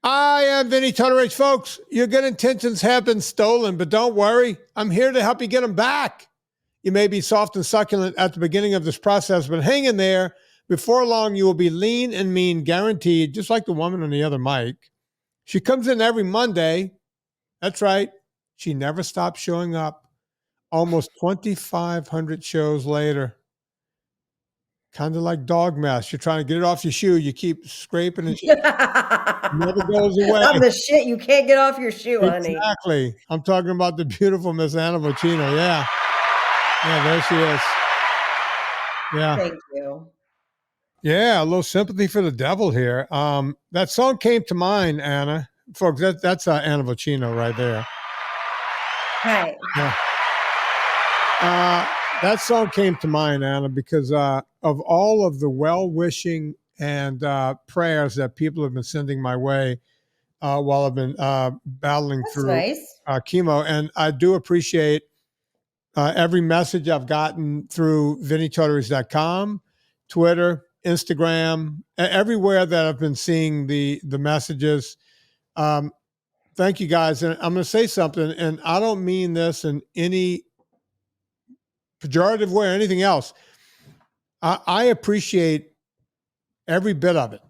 I am Vinnie Tortorich, folks. Your good intentions have been stolen, but don't worry. I'm here to help you get them back. You may be soft and succulent at the beginning of this process, but hang in there. Before long, you will be lean and mean, guaranteed, just like the woman on the other mic. She comes in every Monday. That's right. She never stops showing up. Almost 2,500 shows later. Kind of like dog mess. You're trying to get it off your shoe. You keep scraping and it never goes away. I'm the shit you can't get off your shoe, honey. Exactly. I'm talking about the beautiful Miss Anna Vocino. Yeah. Yeah, there she is. Yeah. Thank you. Yeah, a little sympathy for the devil here. That song came to mind, Anna. Folks, that's Anna Vocino right there. Hey. Yeah. That song came to mind, Anna, because of all of the well-wishing and prayers that people have been sending my way while I've been battling through chemo. And I do appreciate every message I've gotten through VinnieTortorich.com, Twitter, Instagram, everywhere that I've been seeing the messages. Thank you, guys. And I'm going to say something, and I don't mean this in any pejorative way or anything else. I appreciate every bit of it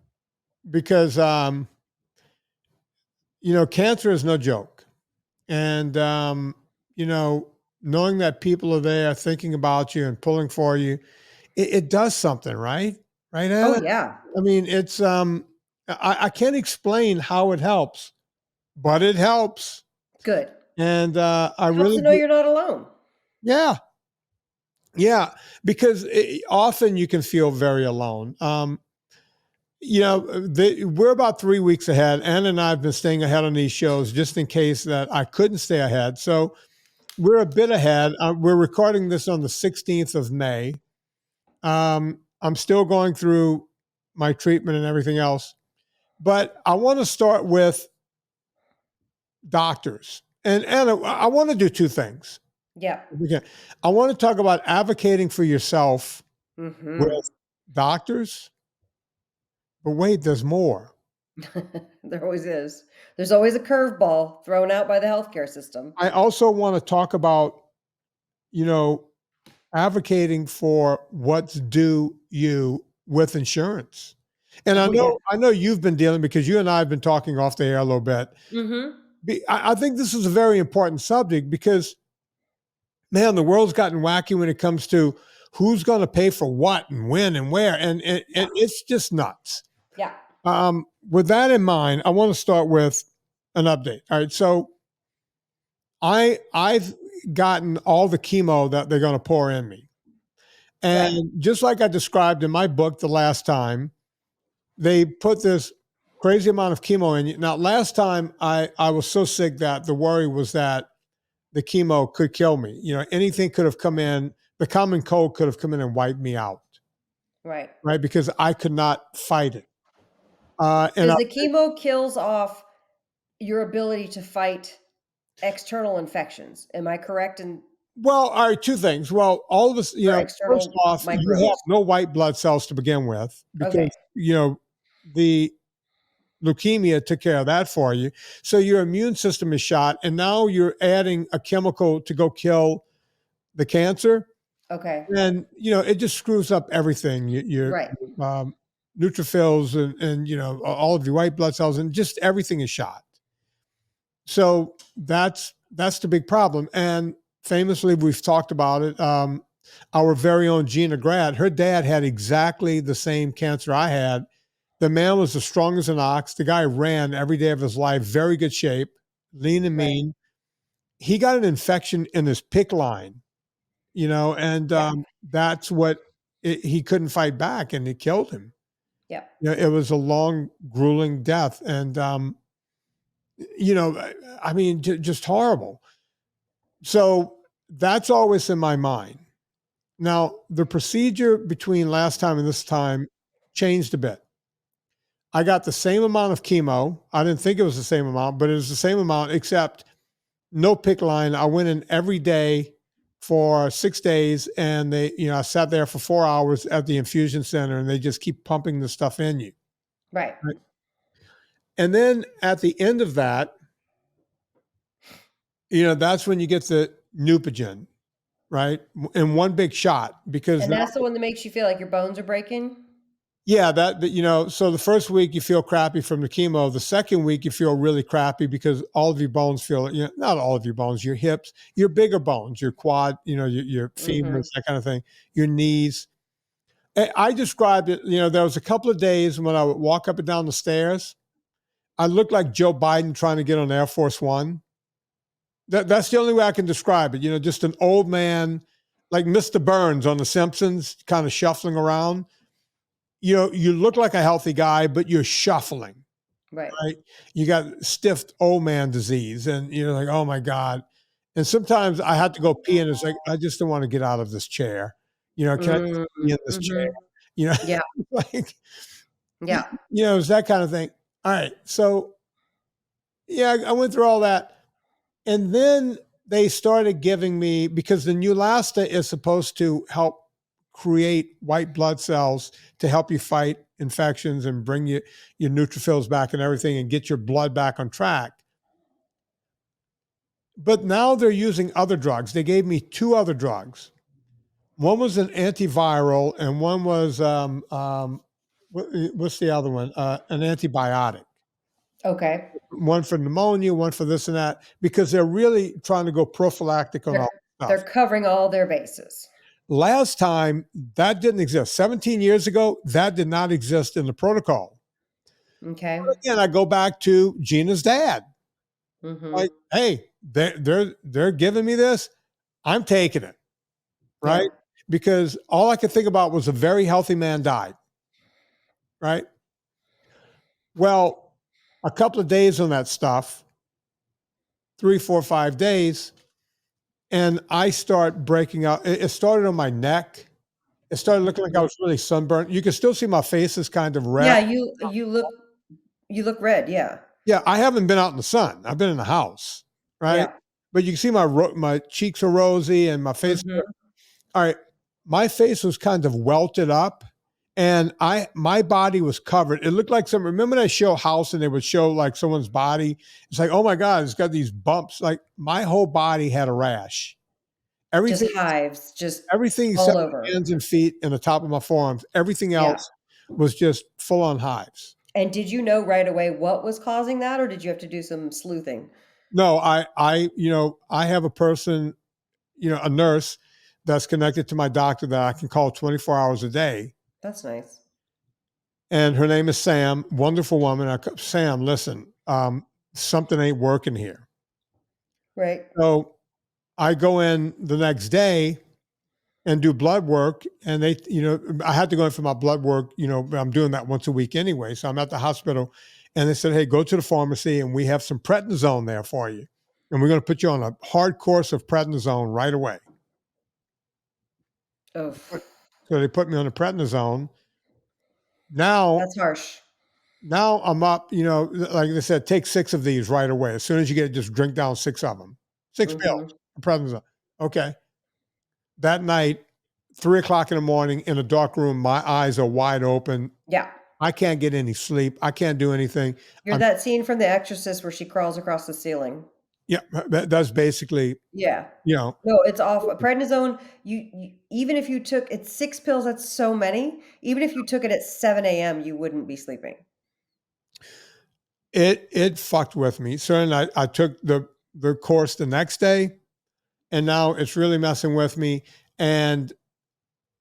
because, cancer is no joke. And, knowing that people are there thinking about you and pulling for you, it does something, right? Right, Anna? Oh, yeah. I mean, it's, I can't explain how it helps, but it helps. Good. And I helps really to know you're not alone. Yeah. Yeah, because often you can feel very alone. We're about 3 weeks ahead. Anna and I have been staying ahead on these shows just in case that I couldn't stay ahead. So we're a bit ahead. We're recording this on the 16th of May. I'm still going through my treatment and everything else. But I want to start with doctors. And Anna, I want to do two things. Yeah. I want to talk about advocating for yourself with doctors. But wait, there's more. There always is. There's always a curveball thrown out by the healthcare system. I also want to talk about, advocating for what's due you with insurance. And I know you've been dealing, because you and I have been talking off the air a little bit. I think this is a very important subject because, man, the world's gotten wacky when it comes to who's going to pay for what and when and where. And it's just nuts. Yeah. With that in mind, I want to start with an update. All right. So I've gotten all the chemo that they're going to pour in me. And just like I described in my book the last time, they put this crazy amount of chemo in you. Now, last time I was so sick that the worry was that the chemo could kill me. Anything could have come in. The common cold could have come in and wiped me out. Right. Right. Because I could not fight it. Because the chemo kills off your ability to fight external infections. Am I correct? Well, all right, two things. Well, all of us, first off, you have no white blood cells to begin with because, the leukemia took care of that for you. So your immune system is shot, and now you're adding a chemical to go kill the cancer. Okay. And, it just screws up everything. Your neutrophils and all of your white blood cells, and just everything is shot. So that's the big problem. And famously, we've talked about it. Our very own Gina Grad, her dad had exactly the same cancer I had. The man was as strong as an ox. The guy ran every day of his life, very good shape, lean and mean. He got an infection in his PICC line, and that's what he couldn't fight back, and it killed him. Yeah. It was a long, grueling death. And, just horrible. So that's always in my mind. Now, the procedure between last time and this time changed a bit. I got the same amount of chemo. I didn't think it was the same amount, but it was the same amount, except no PICC line. I went in every day for 6 days, and I sat there for 4 hours at the infusion center, and they just keep pumping the stuff in you. Right. And then at the end of that, that's when you get the Neupogen, right? In one big shot, because And that's the one that makes you feel like your bones are breaking? yeah, so the first week you feel crappy from the chemo. The second week you feel really crappy because all of your bones feel, not all of your bones, your hips, your bigger bones, your quad, your femurs, that kind of thing, your knees. I described it, there was a couple of days when I would walk up and down the stairs. I looked like Joe Biden trying to get on Air Force One. That's the only way I can describe it. Just an old man, like Mr. Burns on The Simpsons, kind of shuffling around. You look like a healthy guy, but you're shuffling, Right. You got stiff old man disease, and you're like, oh my God. And sometimes I had to go pee, and it's like, I just don't want to get out of this chair. Can I just be in this chair? Yeah. Like, Yeah. It's that kind of thing. All right. So, yeah, I went through all that. And then they started giving me, because the Neulasta is supposed to help create white blood cells to help you fight infections and bring your neutrophils back and everything and get your blood back on track. But now they're using other drugs. They gave me 2 other drugs. One was an antiviral, and one was what's the other one? An antibiotic. Okay. One for pneumonia, one for this and that, because they're really trying to go prophylactic on all stuff. They're covering all their bases. Last time, that didn't exist. 17 years ago, that did not exist in the protocol. Okay. But again, I go back to Gina's dad. Like, hey, they're giving me this. I'm taking it, right? Yeah. Because all I could think about was a very healthy man died, right? Well, a couple of days on that stuff, 3, 4, 5 days, and I start breaking out. It started on my neck. It started looking like I was really sunburned. You can still see my face is kind of red. Yeah, you look red. Yeah. Yeah, I haven't been out in the sun. I've been in the house, right? Yeah. But you can see my cheeks are rosy and my face. All right, my face was kind of welted up, and my body was covered. It looked like some. Remember when I show House and they would show like someone's body? It's like, oh my God, it's got these bumps. Like my whole body had a rash. Everything, just hives, just everything except my hands and feet and the top of my forearms. Everything else was just full on hives. And did you know right away what was causing that, or did you have to do some sleuthing? No, I have a person, a nurse that's connected to my doctor that I can call 24 hours a day. That's nice. And her name is Sam, wonderful woman. Sam, listen, something ain't working here. Right. So I go in the next day and do blood work. And they, I had to go in for my blood work. I'm doing that once a week anyway. So I'm at the hospital and they said, hey, go to the pharmacy and we have some prednisone there for you. And we're going to put you on a hard course of prednisone right away. Oh. So they put me on the prednisone. Now that's harsh. Now I'm up, like they said, take 6 of these right away. As soon as you get it, just drink down 6 of them. 6 pills, prednisone. Okay. That night, 3:00 in the morning in a dark room, my eyes are wide open. Yeah. I can't get any sleep. I can't do anything. You're that scene from The Exorcist where she crawls across the ceiling. Yeah, that's basically. Yeah. No, it's awful. Prednisone, you even if you took it's 6 pills, that's so many. Even if you took it at 7 a.m., you wouldn't be sleeping. It fucked with me. So I took the course the next day, and now it's really messing with me. And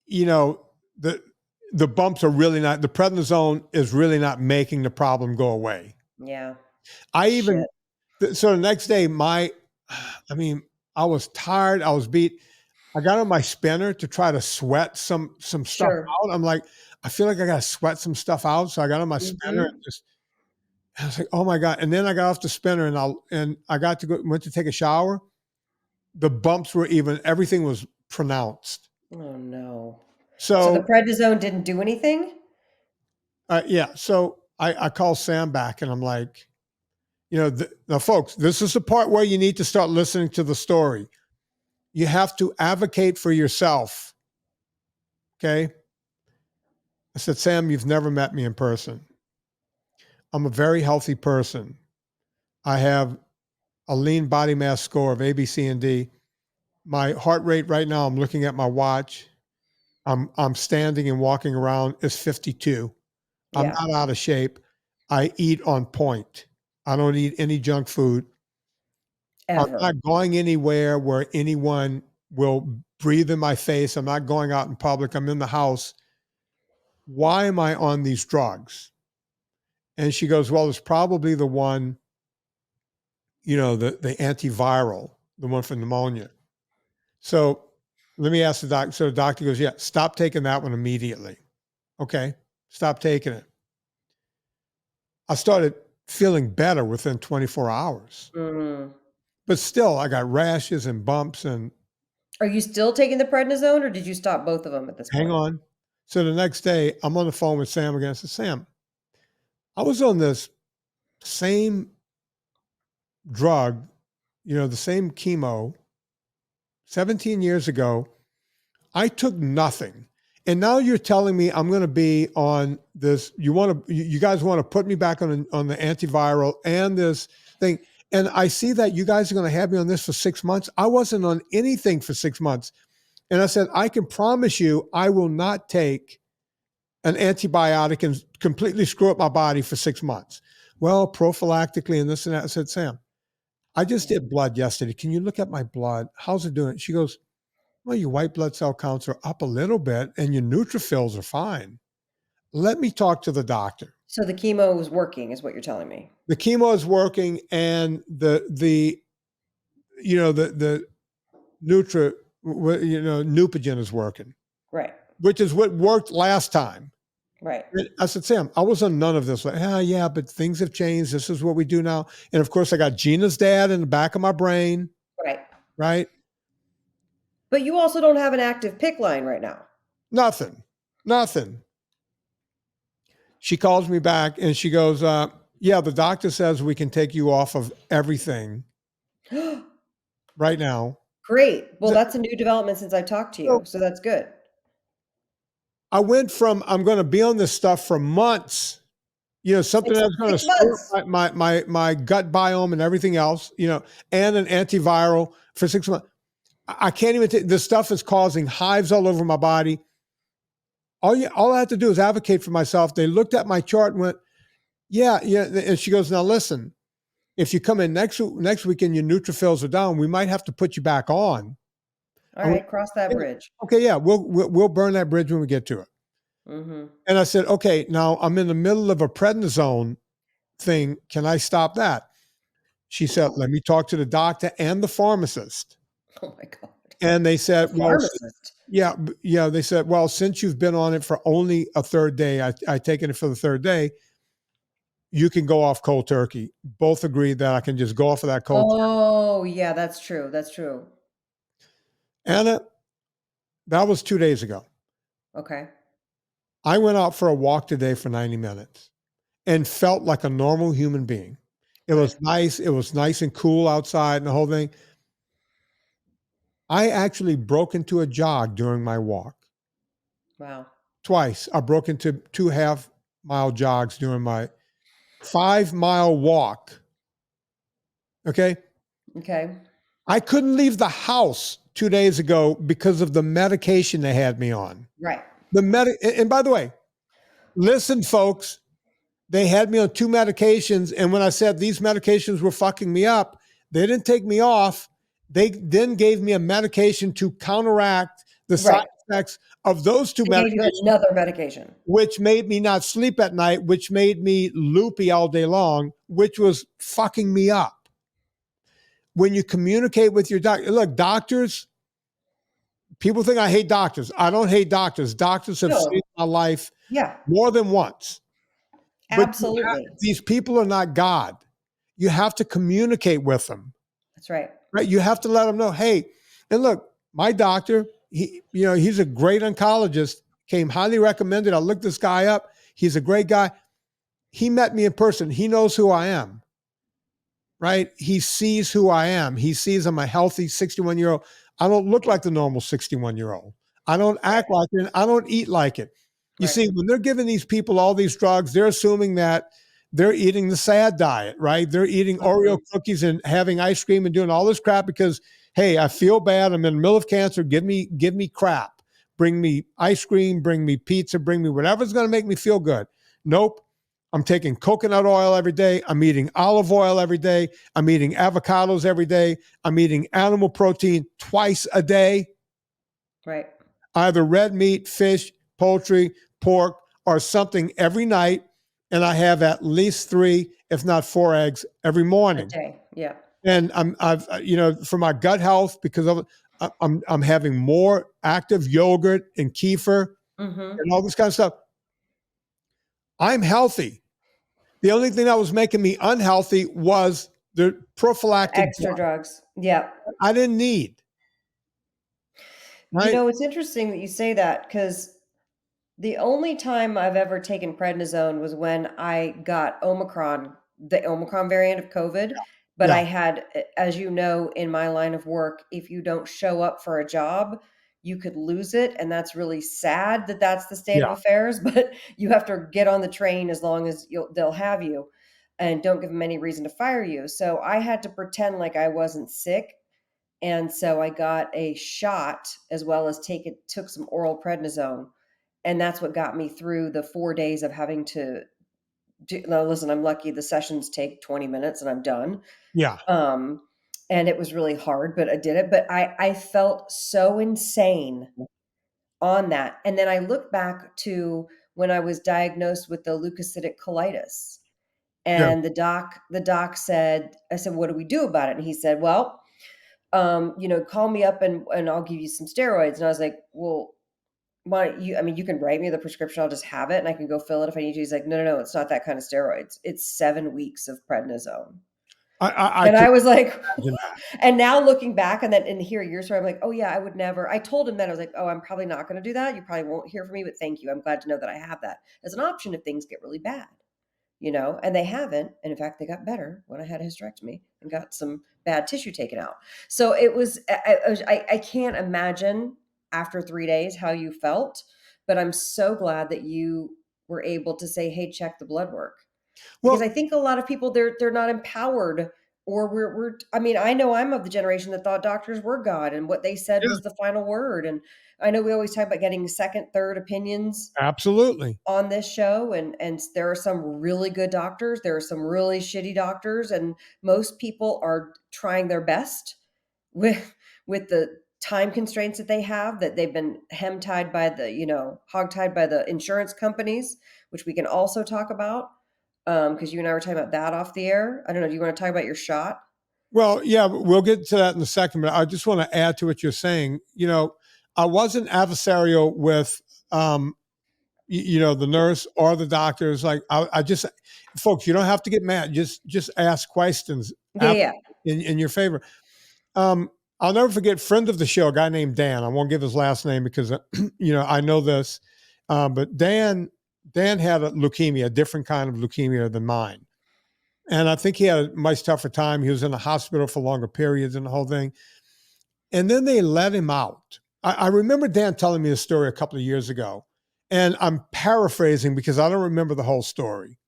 the bumps are really not. The prednisone is really not making the problem go away. Yeah. So the next day, I was tired. I was beat. I got on my spinner to try to sweat some stuff out. I'm like, I feel like I got to sweat some stuff out. So I got on my spinner and I was like, oh my God. And then I got off the spinner and I went to take a shower. The bumps were everything was pronounced. Oh no. So the prednisone didn't do anything? Yeah. So I call Sam back and I'm like, now folks, this is the part where you need to start listening to the story. You have to advocate for yourself. Okay. I said, Sam, you've never met me in person. I'm a very healthy person. I have a lean body mass score of A, B, C, and D. My heart rate right now, I'm looking at my watch. I'm standing and walking around is 52. I'm Yeah. not out of shape. I eat on point. I don't eat any junk food. I'm Ever. not going anywhere where anyone will breathe in my face. I'm not going out in public. I'm in the house. Why am I on these drugs? And she goes, well, it's probably the one, the antiviral, the one for pneumonia. So let me ask the doctor. So the doctor goes, yeah, stop taking that one immediately. Okay, stop taking it. I started feeling better within 24 hours. Mm-hmm. But still, I got rashes and bumps and. Are you still taking the prednisone, or did you stop both of them at this point? Hang on. So the next day, I'm on the phone with Sam again. I said, Sam, I was on this same drug, the same chemo 17 years ago. I took nothing. And now you're telling me I'm going to be on this. You guys want to put me back on the antiviral and this thing. And I see that you guys are going to have me on this for 6 months. I wasn't on anything for 6 months. And I said, I can promise you, I will not take an antibiotic and completely screw up my body for 6 months. Well, prophylactically and this and that. I said, Sam, I just did blood yesterday. Can you look at my blood? How's it doing? She goes, well, your white blood cell counts are up a little bit and your neutrophils are fine. Let me talk to the doctor. So the chemo is working, is what you're telling me. The chemo is working, and the Neupogen is working. Right. Which is what worked last time. Right. And I said, Sam, I was on none of this. Like, yeah, but things have changed. This is what we do now. And of course, I got Gina's dad in the back of my brain. Right. Right. But you also don't have an active PICC line right now. Nothing. She calls me back and she goes, yeah, the doctor says we can take you off of everything right now. Great. Well, that's a new development since I talked to you. So that's good. I went from, I'm going to be on this stuff for months, something that's going to screw up my gut biome and everything else, and an antiviral for 6 months. I can't even take, this stuff is causing hives all over my body. All I have to do is advocate for myself. They looked at my chart and went, yeah. And she goes, now listen, if you come in next week and your neutrophils are down, we might have to put you back on. All right, cross that bridge. Okay, yeah, we'll burn that bridge when we get to it. Mm-hmm. And I said, okay, now I'm in the middle of a prednisone thing. Can I stop that? She said, let me talk to the doctor and the pharmacist. Oh my God. And they said, yeah. They said, well, since you've been on it for only a third day, I taken it for the third day, you can go off cold turkey. Both agreed that I can just go off of that cold turkey. Oh, yeah, that's true. That's true. Anna, that was 2 days ago. Okay. I went out for a walk today for 90 minutes and felt like a normal human being. It was nice. It was nice and cool outside and the whole thing. I actually broke into a jog during my walk. Wow. Twice. I broke into 2 half-mile jogs during my 5-mile walk. Okay. I couldn't leave the house 2 days ago because of the medication they had me on. Right. And by the way, listen, folks, they had me on 2 medications. And when I said these medications were fucking me up, they didn't take me off. They then gave me a medication to counteract the side effects of those 2 medications. Gave you another medication. Which made me not sleep at night, which made me loopy all day long, which was fucking me up. When you communicate with your doctor, look, doctors, people think I hate doctors. I don't hate doctors. Doctors have saved my life more than once. Absolutely. But these people are not God. You have to communicate with them. That's right. Right. You have to let them know, hey, and look, my doctor, he's a great oncologist, came highly recommended. I looked this guy up. He's a great guy. He met me in person. He knows who I am. Right. He sees who I am. He sees I'm a healthy 61-year-old. I don't look like the normal 61-year-old. I don't act like it. I don't eat like it. You see, when they're giving these people all these drugs, they're assuming that they're eating the sad diet, right? They're eating Oreo cookies and having ice cream and doing all this crap because, hey, I feel bad. I'm in the middle of cancer. Give me crap. Bring me ice cream, bring me pizza, bring me whatever's going to make me feel good. Nope. I'm taking coconut oil every day. I'm eating olive oil every day. I'm eating avocados every day. I'm eating animal protein twice a day. Right. Either red meat, fish, poultry, pork, or something every night. And I have at least 3, if not 4 eggs every morning. A day. Yeah. And I've for my gut health, because of I'm having more active yogurt and kefir and all this kind of stuff. I'm healthy. The only thing that was making me unhealthy was the prophylactic extra drugs. Yeah. I didn't need. Right? It's interesting that you say that, because the only time I've ever taken prednisone was when I got Omicron, the Omicron variant of COVID. But I had, as you know, in my line of work, if you don't show up for a job, you could lose it. And that's really sad that that's the state of affairs. But you have to get on the train as long as they'll have you, and don't give them any reason to fire you. So I had to pretend like I wasn't sick. And so I got a shot as well as took some oral prednisone. And that's what got me through the 4 days of having to do. Now, listen, I'm lucky the sessions take 20 minutes and I'm done. Yeah. And it was really hard, but I did it. But I felt so insane on that. And then I look back to when I was diagnosed with the leukocytic colitis. And the doc said, I said, what do we do about it? And he said, well, call me up and I'll give you some steroids. And I was like, well, you can write me the prescription. I'll just have it and I can go fill it if I need to. He's like, no, it's not that kind of steroids. It's 7 weeks of prednisone. I was like, and now looking back and hear your story, I'm like, oh yeah, I would never. I told him that. I was like, oh, I'm probably not going to do that. You probably won't hear from me, but thank you. I'm glad to know that I have that as an option if things get really bad. And they haven't. And in fact, they got better when I had a hysterectomy and got some bad tissue taken out. So it was, I can't imagine after 3 days how you felt, but I'm so glad that you were able to say, hey, check the blood work. Because I think a lot of people, they're not empowered, or I know I'm of the generation that thought doctors were God and what they said was the final word. And I know we always talk about getting second, third opinions. Absolutely. On this show. And there are some really good doctors. There are some really shitty doctors. And most people are trying their best with the time constraints that they have, that they've been hogtied by the insurance companies, which we can also talk about. Because you and I were talking about that off the air. I don't know. Do you want to talk about your shot? Well, yeah, we'll get to that in a second, but I just want to add to what you're saying. I wasn't adversarial with, the nurse or the doctors. Like I just, folks, you don't have to get mad. Just ask questions in your favor. I'll never forget, friend of the show, a guy named Dan. I won't give his last name because, I know this, but Dan had a leukemia, a different kind of leukemia than mine. And I think he had a much tougher time. He was in the hospital for longer periods and the whole thing. And then they let him out. I remember Dan telling me a story a couple of years ago, and I'm paraphrasing because I don't remember the whole story.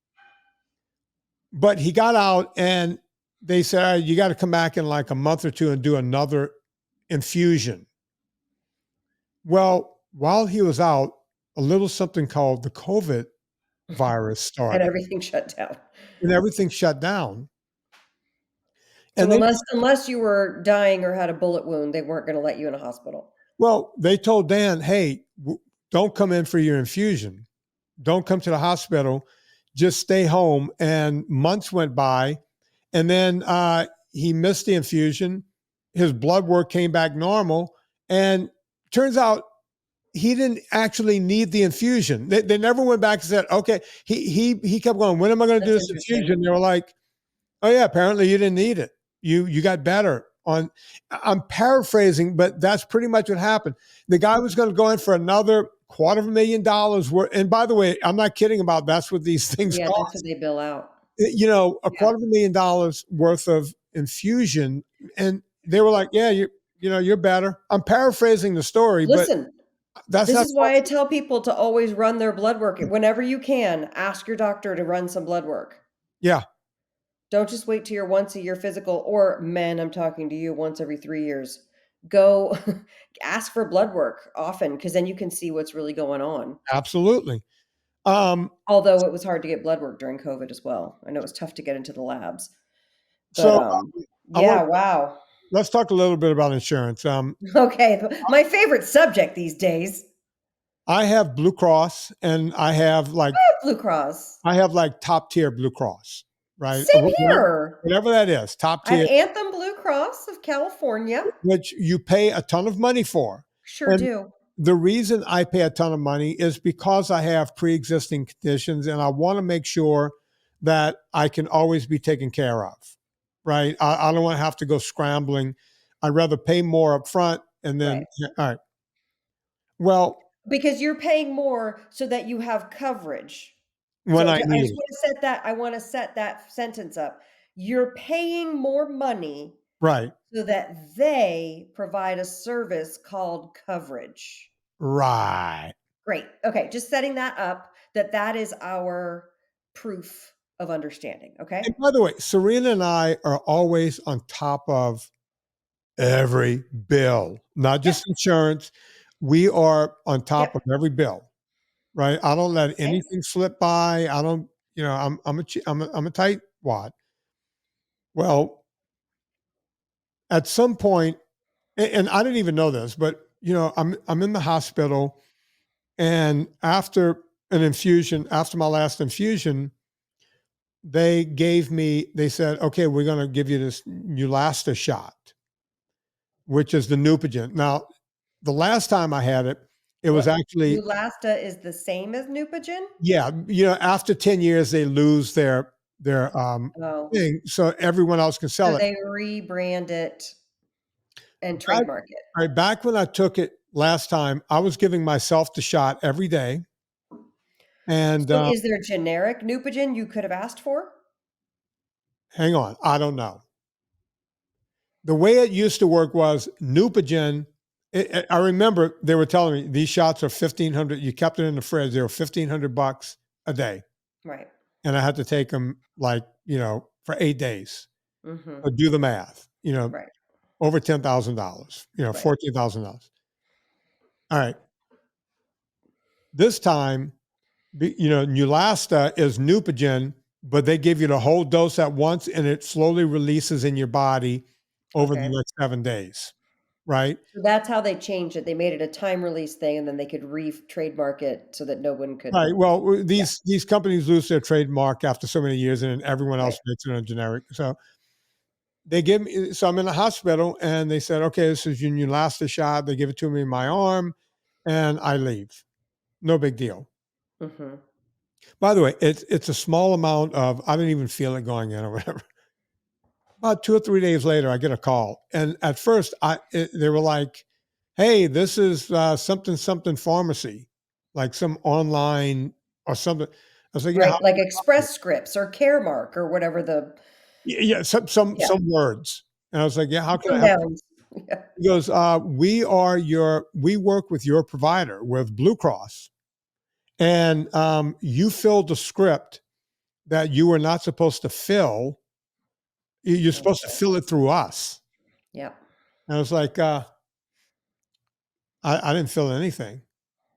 But he got out and they said, you got to come back in like a month or two and do another infusion. Well, while he was out, a little something called the COVID virus started. And everything shut down. So and unless you were dying or had a bullet wound, they weren't going to let you in a hospital. Well, they told Dan, hey, don't come in for your infusion. Don't come to the hospital. Just stay home. And months went by. And then he missed the infusion. His blood work came back normal. And turns out he didn't actually need the infusion. They never went back and said, okay. He kept going, when am I going to do this infusion? They were like, oh yeah, apparently you didn't need it. You got better. I'm paraphrasing, but that's pretty much what happened. The guy was going to go in for another $250,000 worth. And by the way, I'm not kidding about that's what these things cost. That's what they bill out. $250,000 worth of infusion. And they were like, yeah, you're better. I'm paraphrasing the story. Listen, but this is why I tell people to always run their blood work. Whenever you can, ask your doctor to run some blood work. Yeah. Don't just wait till your once a year physical, or men, I'm talking to you, once every 3 years. Go ask for blood work often, because then you can see what's really going on. Absolutely. Although it was hard to get blood work during COVID as well. I know it was tough to get into the labs. But So I yeah, want wow. let's talk a little bit about insurance. Okay, my favorite subject these days. I have Blue Cross, and Blue Cross. I have like top tier Blue Cross, right? Same here. Whatever that is, top I have tier, Anthem Blue Cross of California. which you pay a ton of money for. Sure And do. the reason I pay a ton of money is because I have pre-existing conditions, and I want to make sure that I can always be taken care of, right? I don't want to have to go scrambling. I'd rather pay more up front and then, Right. all right. Well, Because you're paying more so that you have coverage. when So I I need just it, want to set that, I want to set that sentence up. You're paying more money right, so that they provide a service called coverage. right. Great. Okay, just setting that up, that is our proof of understanding, okay? And by the way, Serena and I are always on top of every bill, not Yep, just insurance. We are on top of yep, every bill, right? I don't let okay, anything slip by. I don't, I'm a tight wad. Well, at some point, and I didn't even know this, but I'm in the hospital, and after an infusion, after my last infusion, they said, okay, we're going to give you this Neulasta shot, which is the Neupogen. Now, the last time I had it, it was What, actually, Neulasta is the same as Neupogen? yeah, after 10 years, they lose their Oh, thing. So everyone else can so sell it. they rebrand it and Back, trademark it. right, back when I took it last time, I was giving myself the shot every day. And So is there generic Neupogen you could have asked for? hang on, I don't know. The way it used to work was Neupogen. I remember they were telling me these shots are 1,500. You kept it in the fridge. They were $1,500 a day, Right. and I had to take them for 8 days. Mhm. So do the math. Right. Over $10,000. Right. $14,000. All right. This time, Neulasta is Neupogen, but they give you the whole dose at once, and it slowly releases in your body over the Okay. next 7 days. Right. So that's how they changed it. They made it a time release thing, and then they could trademark it so that no one could. Right. Well, Yeah. these companies lose their trademark after so many years, and then everyone Right. else makes it on generic. So they give me. So I'm in the hospital, and they said, "Okay, this is your Neulasta shot." They give it to me in my arm, and I leave. No big deal. Mhm. By the way, it's a small amount of. I didn't even feel it going in or whatever. About 2 or 3 days later, I get a call, and at first, they were like, "Hey, this is something something pharmacy, like some online or something." I was like, "Yeah, Right, like Express Scripts or Caremark or whatever the yeah, yeah, some words." And I was like, "Yeah, how ups can I and help?" downs. Yeah. He goes, we work with your provider with Blue Cross, and you filled a script that you were not supposed to fill. You're supposed to Okay. fill it through us." Yep. And I was like, I didn't fill anything.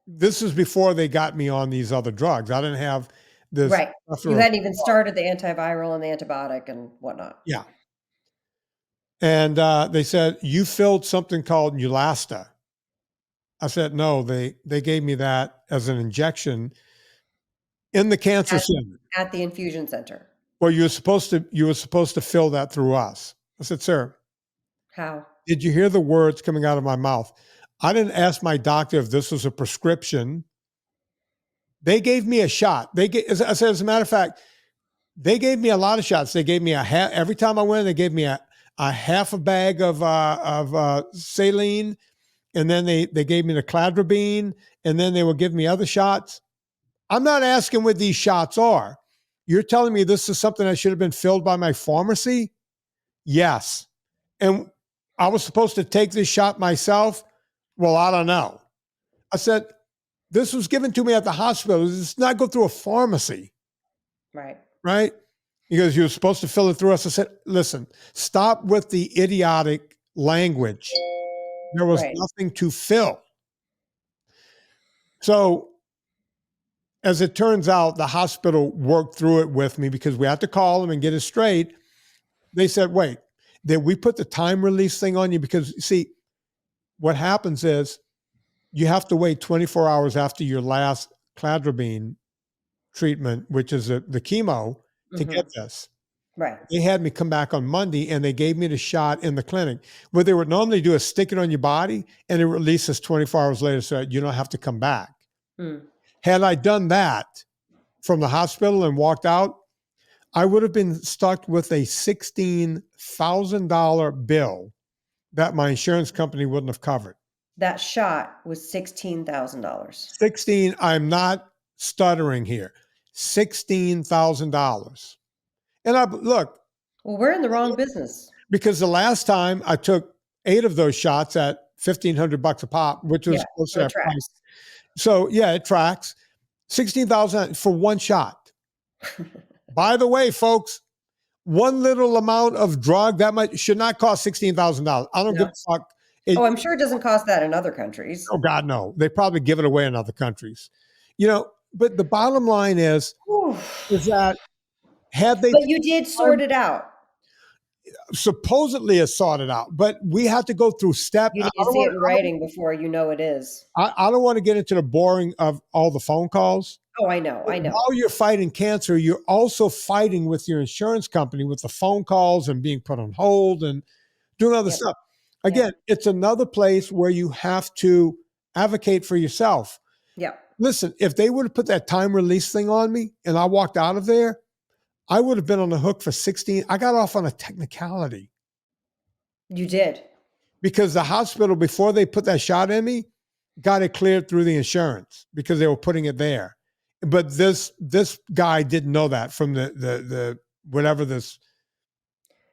This is before they got me on these other drugs. I didn't have this Right. You plethora of, hadn't even started the antiviral and the antibiotic and whatnot. yeah. And they said, you filled something called Neulasta. I said, no, they gave me that as an injection in the cancer At center. at the infusion center. Well, you were supposed to fill that through us. I said, sir, How? did you hear the words coming out of my mouth? I didn't ask my doctor if this was a prescription. They gave me a shot. I said, as a matter of fact, they gave me a lot of shots. They gave me every time I went, they gave me a half a bag of saline, and then they gave me the cladribine, and then they would give me other shots. I'm not asking what these shots are. You're telling me this is something that should have been filled by my pharmacy? Yes. And I was supposed to take this shot myself? Well, I don't know. I said, this was given to me at the hospital. This does not go through a pharmacy, Right. right? He goes, you're supposed to fill it through us. I said, listen, stop with the idiotic language. There was Right. nothing to fill. So as it turns out, the hospital worked through it with me because we had to call them and get it straight. They said, wait, did we put the time release thing on you? Because see, what happens is you have to wait 24 hours after your last cladribine treatment, which is the chemo, to get this. Right. They had me come back on Monday and they gave me the shot in the clinic. What they would normally do is stick it on your body and it releases 24 hours later so that you don't have to come back. Had I done that from the hospital and walked out, I would have been stuck with a $16,000 bill that my insurance company wouldn't have covered. That shot was $16,000. 16, I'm not stuttering here. $16,000. And look. Well, we're in the wrong business. Because the last time I took 8 of those shots at $1,500 a pop, which was close to that price. So yeah, it tracks. 16,000 for one shot. By the way, folks, one little amount of drug that should not cost $16,000. I don't give a fuck. I'm sure it doesn't cost that in other countries. Oh God, no. They probably give it away in other countries. But the bottom line is that had they... But you did sort it out. Supposedly it's sorted out, but we have to go through steps. You need to see it in writing before you know it is. I don't want to get into the boring of all the phone calls. Oh, I know. While you're fighting cancer, you're also fighting with your insurance company with the phone calls and being put on hold and doing other stuff. Again, it's another place where you have to advocate for yourself. Yeah. Listen, if they would have put that time release thing on me and I walked out of there, I would have been on the hook for 16. I got off on a technicality. You did. Because the hospital, before they put that shot in me, got it cleared through the insurance because they were putting it there. But this guy didn't know that from the whatever this.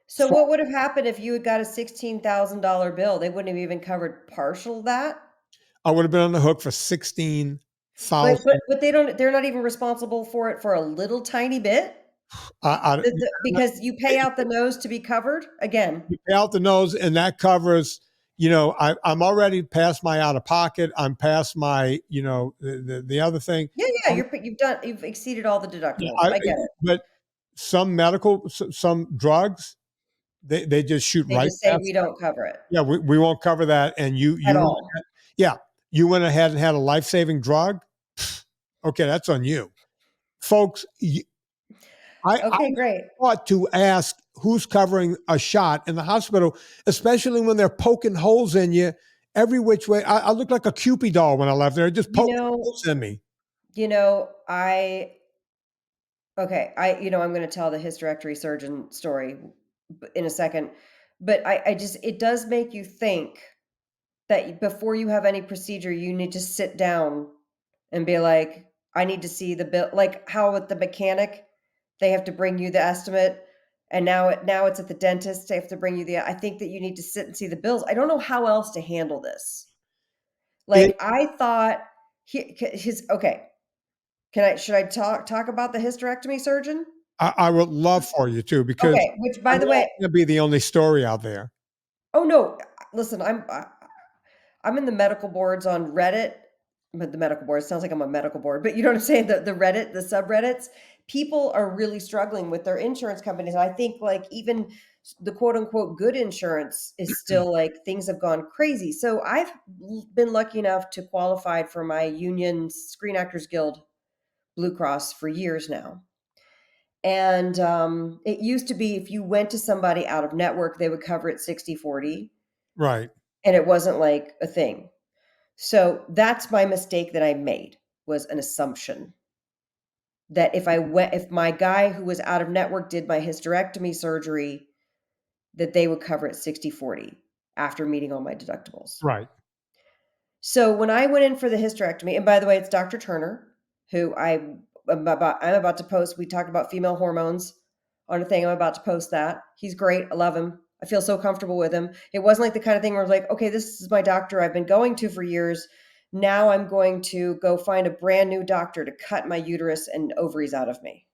So what would have happened if you had got a $16,000 bill? They wouldn't have even covered partial that? I would have been on the hook for $16,000. But they're not even responsible for it for a little tiny bit? Because you pay out the nose to be covered again. You pay out the nose, and that covers. I'm already past my out of pocket. I'm past my, the other thing. Yeah. You've exceeded all the deductibles. I get it. But some drugs, they just shoot right. They just say we don't cover it. Yeah, we won't cover that. And you at all. Yeah, you went ahead and had a life-saving drug. Okay, that's on you, folks. I great. ought to ask who's covering a shot in the hospital, especially when they're poking holes in you every which way. I looked like a Cupid doll when I left there. Just poking holes in me. I'm going to tell the hysterectomy surgeon story in a second, but it does make you think that before you have any procedure, you need to sit down and be like, I need to see the bill, like how with the mechanic, they have to bring you the estimate, and now it's at the dentist. They have to bring you I think that you need to sit and see the bills. I don't know how else to handle this. I thought okay. Should I talk about the hysterectomy surgeon? I would love for you to, because which by the way, going to be the only story out there. Oh no, listen, I'm in the medical boards on Reddit. But the medical board sounds like I'm a medical board, but you know what I'm saying? The Reddit, the subreddits, people are really struggling with their insurance companies. I think even the quote unquote good insurance is still things have gone crazy. So I've been lucky enough to qualify for my union Screen Actors Guild Blue Cross for years now. And it used to be if you went to somebody out of network, they would cover it 60-40. Right. And it wasn't a thing. So that's my mistake that I made, was an assumption that if my guy who was out of network did my hysterectomy surgery, that they would cover it 60-40 after meeting all my deductibles. Right. So when I went in for the hysterectomy, and by the way, it's Dr. Turner, who I'm about to post. We talked about female hormones on a thing. I'm about to post that. He's great. I love him. I feel so comfortable with him. It wasn't like the kind of thing where I was like, okay, this is my doctor I've been going to for years. Now I'm going to go find a brand new doctor to cut my uterus and ovaries out of me.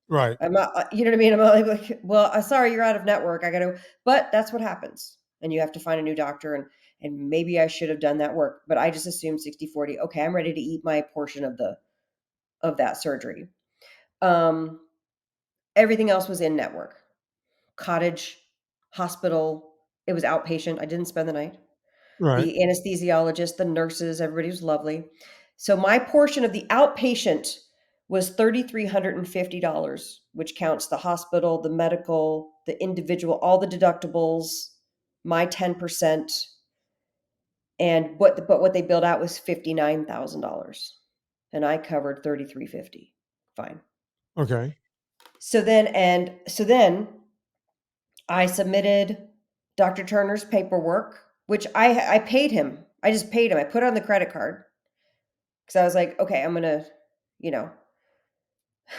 Right. I'm not, you know what I mean? I'm not like, well, sorry, you're out of network. I got to, but that's what happens. And you have to find a new doctor. And maybe I should have done that work, but I just assumed 60/40. Okay. I'm ready to eat my portion of that surgery. Everything else was in network, cottage, hospital. It was outpatient. I didn't spend the night. Right. The anesthesiologist, the nurses, everybody was lovely. So my portion of the outpatient was $3,350, which counts the hospital, the medical, the individual, all the deductibles, my 10%, and what they billed out was $59,000, and I covered $3,350. Fine. Okay. So then I submitted Dr. Turner's paperwork, which I paid him. I just paid him. I put it on the credit card because I was like, okay, I'm gonna, you know,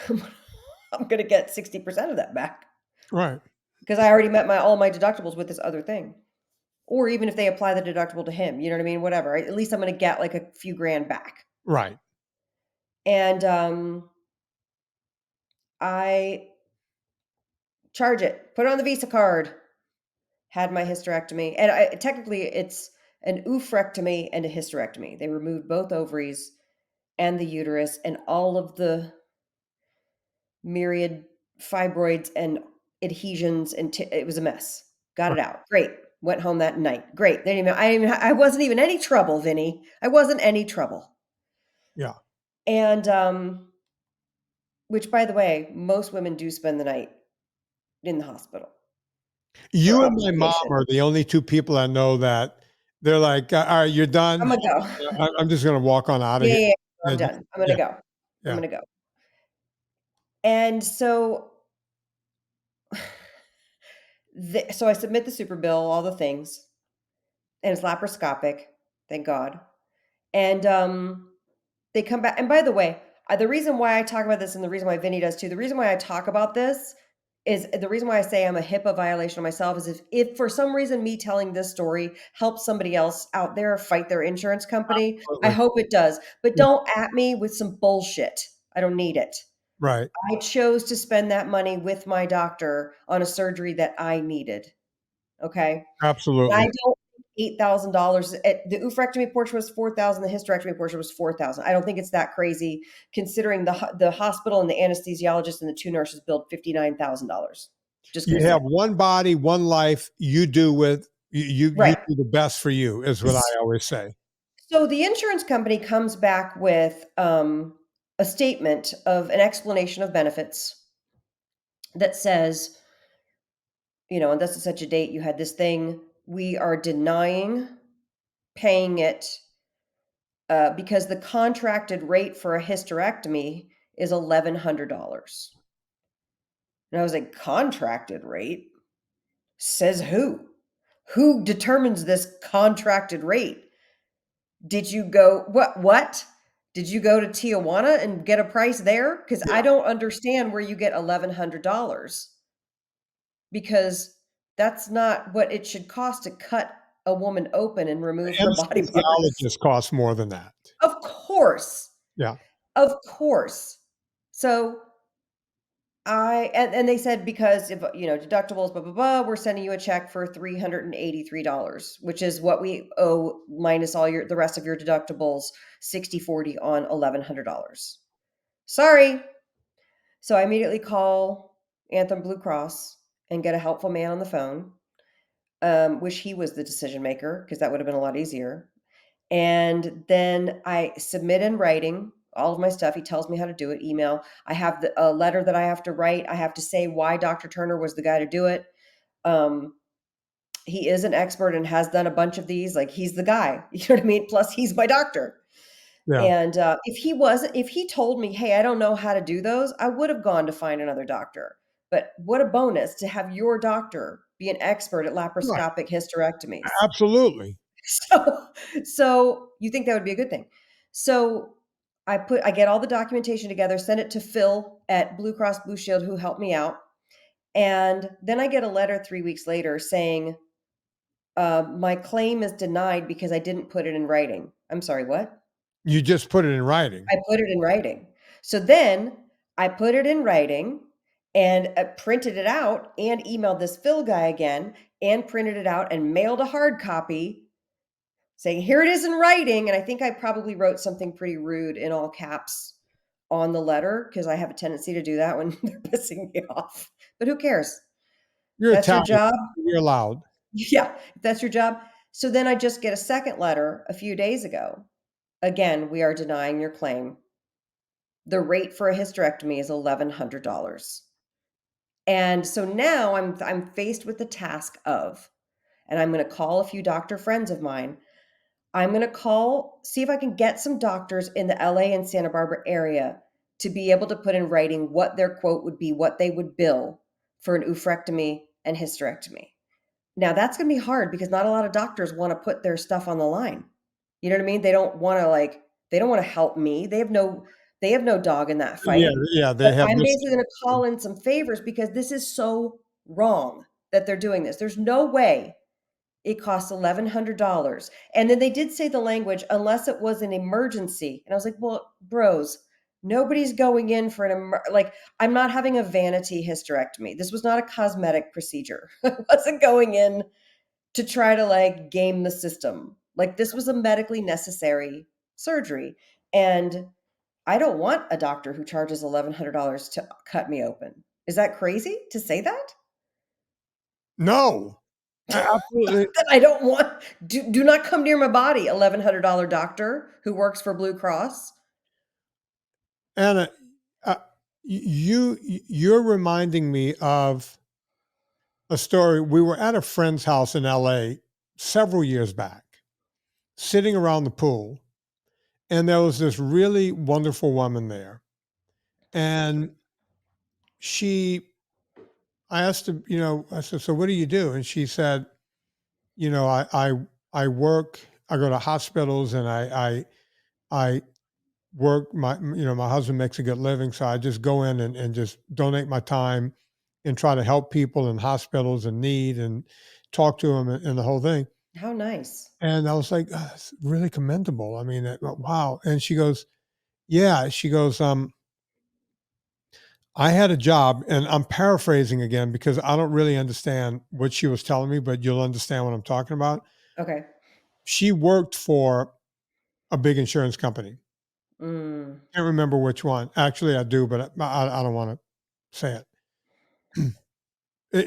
I'm gonna get 60% of that back Right. because I already met all my deductibles with this other thing. Or even if they apply the deductible to him, you know what I mean? Whatever. At least I'm gonna get like a few grand back. Right. And I charge it, put it on the Visa card, had my hysterectomy, and technically it's an oophorectomy and a hysterectomy. They removed both ovaries and the uterus and all of the myriad fibroids and adhesions, and it was a mess. Got Right. it out. Great. Went home that night. Great. I wasn't even any trouble, Vinny. I wasn't any trouble. Yeah. And which, by the way, most women do spend the night in the hospital. You and my mom are the only two people I know that they're like, all right, you're done. I'm gonna go. I'm just going to walk on out of here. Yeah, I'm And done. I'm gonna go. I'm yeah. gonna go. And so, so I submit the super bill, all the things, and it's laparoscopic, thank God. And they come back. And by the way, the reason why I talk about this, and the reason why Vinny does too, the reason why I talk about this is the reason why I say I'm a HIPAA violation of myself is if for some reason me telling this story helps somebody else out there fight their insurance company, Absolutely. I hope it does. But Yeah. don't at me with some bullshit. I don't need it. Right. I chose to spend that money with my doctor on a surgery that I needed. Okay. Absolutely. And I don't think $8,000. The oophorectomy portion was $4,000. The hysterectomy portion was $4,000. I don't think it's that crazy, considering the hospital and the anesthesiologist and the two nurses billed $59,000. Just you have one body, one life. You do with you right. do the best for you, is what I always say. So the insurance company comes back with a statement of an explanation of benefits that says, on this is such a date, you had this thing. We are denying paying it because the contracted rate for a hysterectomy is $1,100. And I was like, contracted rate? Says who? Who determines this contracted rate? Did you go, what? Did you go to Tijuana and get a price there? Because I don't understand where you get $1,100, because that's not what it should cost to cut a woman open and remove her body parts. Anesthesiologist costs more than that. Of course. Yeah. Of course. So and they said, because if deductibles, blah blah blah, we're sending you a check for $383, which is what we owe minus all the rest of your deductibles, 60/40 on $1,100. Sorry. So I immediately call Anthem Blue Cross and get a helpful man on the phone. Wish he was the decision maker, because that would have been a lot easier. And then I submit in writing all of my stuff. He tells me how to do it. Email. I have a letter that I have to write. I have to say why Dr. Turner was the guy to do it. He is an expert and has done a bunch of these. Like, he's the guy. You know what I mean? Plus, he's my doctor. Yeah. And if he told me, hey, I don't know how to do those, I would have gone to find another doctor. But what a bonus to have your doctor be an expert at laparoscopic hysterectomies. Absolutely. So you think that would be a good thing. So I get all the documentation together, send it to Phil at Blue Cross Blue Shield, who helped me out. And then I get a letter 3 weeks later saying, my claim is denied because I didn't put it in writing. I'm sorry, what? You just put it in writing. I put it in writing. So then I put it in writing. and printed it out and emailed this Phil guy again and printed it out and mailed a hard copy saying, here it is in writing. And I think I probably wrote something pretty rude in all caps on the letter because I have a tendency to do that when they're pissing me off. But who cares? You're That's your Italian. job. You're allowed. Yeah, that's your job. So then I just get a second letter a few days ago. Again, we are denying your claim. The rate for a hysterectomy is $1,100. And so now I'm faced with the task of, and I'm going to call a few doctor friends of mine. I'm going to see if I can get some doctors in the LA and Santa Barbara area to be able to put in writing what their quote would be, what they would bill for an oophorectomy and hysterectomy. Now that's going to be hard because not a lot of doctors want to put their stuff on the line. You know what I mean? They don't want to help me. They have no dog in that fight. Yeah, But I'm basically going to call in some favors because this is so wrong that they're doing this. There's no way it costs $1,100. And then they did say the language, unless it was an emergency. And I was like, well, bros, nobody's going in for I'm not having a vanity hysterectomy. This was not a cosmetic procedure. I wasn't going in to try to game the system. This was a medically necessary surgery. And I don't want a doctor who charges $1,100 to cut me open. Is that crazy to say that? No. Absolutely. I don't want, do not come near my body, $1,100 doctor who works for Blue Cross. Anna, you're reminding me of a story. We were at a friend's house in LA several years back, sitting around the pool, and there was this really wonderful woman there. And I asked her, I said, so what do you do? And she said, I work, I go to hospitals and I work, my husband makes a good living. So I just go in and just donate my time and try to help people in hospitals in need and talk to them and the whole thing. How nice. And I was like, oh, that's really commendable. I mean, wow. And she goes, yeah, I had a job, and I'm paraphrasing again because I don't really understand what she was telling me, but you'll understand what I'm talking about. Okay. She worked for a big insurance company. Mm. Can't remember which one. Actually, I do, but I don't want to say it.